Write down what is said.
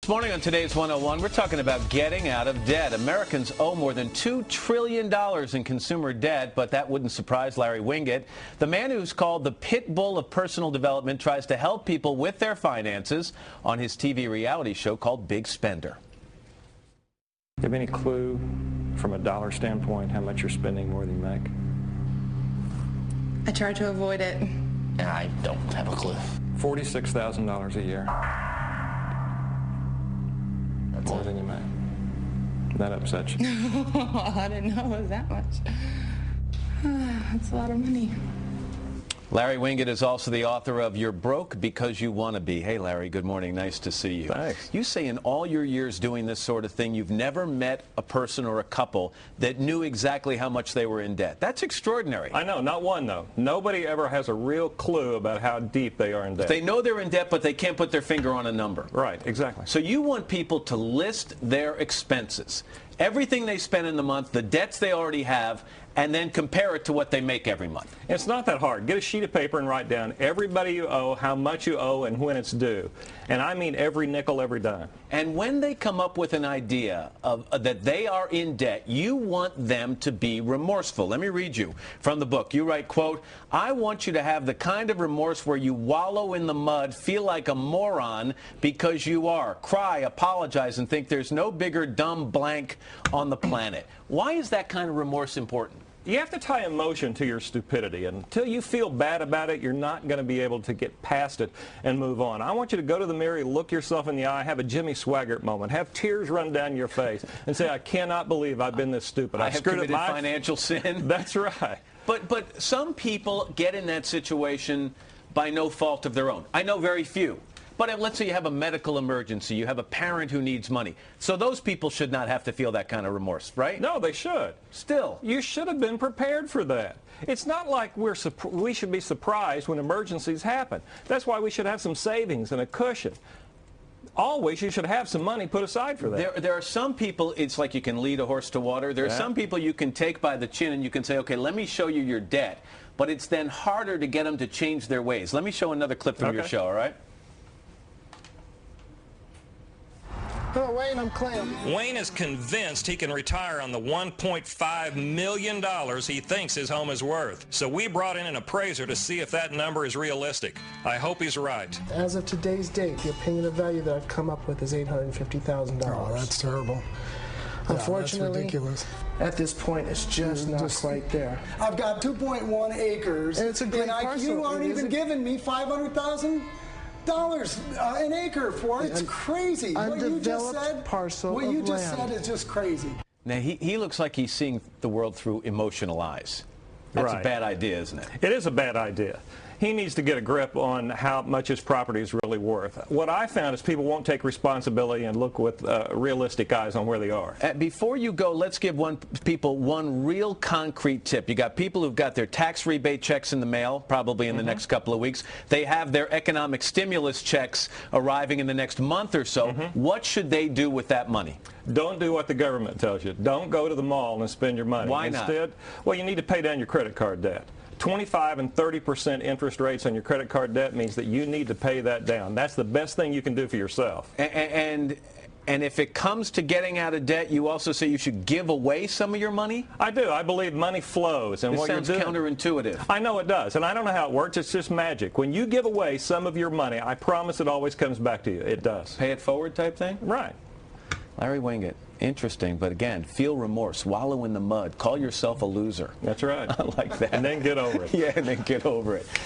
morning on today's 101, we're talking about getting out of debt. Americans owe more than $2 trillion in consumer debt, but that wouldn't surprise Larry Winget. The man who's called the pit bull of personal development tries to help people with their finances on his TV reality show called Big Spender. Do you have any clue from a dollar standpoint how much you're spending more than you make? I try to avoid it. I don't have a clue. $46,000 a year. That's more than you make. That upsets you. I didn't know it was that much. That's a lot of money. Larry Winget is also the author of You're Broke Because You Want to Be. Hey, Larry, good morning. Nice to see you. Thanks. You say in all your years doing this sort of thing, you've never met a person or a couple that knew exactly how much they were in debt. That's extraordinary. I know, not one, though. Nobody ever has a real clue about how deep they are in debt. They know they're in debt, but they can't put their finger on a number. Right, exactly. So you want people to list their expenses, everything they spend in the month, the debts they already have, and then compare it to what they make every month. It's not that hard. Get a sheet of paper and write down everybody you owe, how much you owe, and when it's due. And I mean every nickel, every dime. And when they come up with an idea of that they are in debt, you want them to be remorseful. Let me read you from the book. You write, quote, I want you to have the kind of remorse where you wallow in the mud, feel like a moron because you are. Cry, apologize, and think there's no bigger dumb blank on the planet. Why is that kind of remorse important? You have to tie emotion to your stupidity. And until you feel bad about it, you're not going to be able to get past it and move on. I want you to go to the mirror, look yourself in the eye, have a Jimmy Swaggart moment, have tears run down your face, and say, I cannot believe I've been this stupid. I have committed financial sin. That's right. But some people get in that situation by no fault of their own. I know very few. But let's say you have a medical emergency, you have a parent who needs money. So those people should not have to feel that kind of remorse, right? No, they should. Still. You should have been prepared for that. It's not like we should be surprised when emergencies happen. That's why we should have some savings and a cushion. Always, you should have some money put aside for that. There are some people, it's like you can lead a horse to water. There are some people you can take by the chin and you can say, okay, let me show you your debt. But it's then harder to get them to change their ways. Let me show another clip from your show, all right? Hello, Wayne, I'm Clem. Wayne is convinced he can retire on the $1.5 million he thinks his home is worth. So we brought in an appraiser to see if that number is realistic. I hope he's right. As of today's date, the opinion of value that I've come up with is $850,000. Oh, that's terrible. Unfortunately, that's ridiculous. At this point, it's just not quite there. I've got 2.1 acres, and it's a great parcel. You aren't even giving me $500,000 an acre for it. It's crazy. What you just said, parcel what you of just land. said is just crazy. Now, he looks like he's seeing the world through emotional eyes. That's a bad idea, isn't it? It is a bad idea. He needs to get a grip on how much his property is really worth. What I found is people won't take responsibility and look with realistic eyes on where they are. Before you go, let's give people one real concrete tip. You got people who've got their tax rebate checks in the mail, probably in the next couple of weeks. They have their economic stimulus checks arriving in the next month or so. What should they do with that money? Don't do what the government tells you. Don't go to the mall and spend your money. Why not? Instead, well, you need to pay down your credit card debt. 25 and 30% interest rates on your credit card debt means that you need to pay that down. That's the best thing you can do for yourself. And if it comes to getting out of debt, you also say you should give away some of your money? I do. I believe money flows. And this what sounds you're doing, counterintuitive. I know it does. And I don't know how it works. It's just magic. When you give away some of your money, I promise it always comes back to you. It does. Pay it forward type thing? Right. Larry Winget. Interesting, but again, feel remorse, wallow in the mud, call yourself a loser. That's right. I like that. And then get over it. Yeah, and then get over it.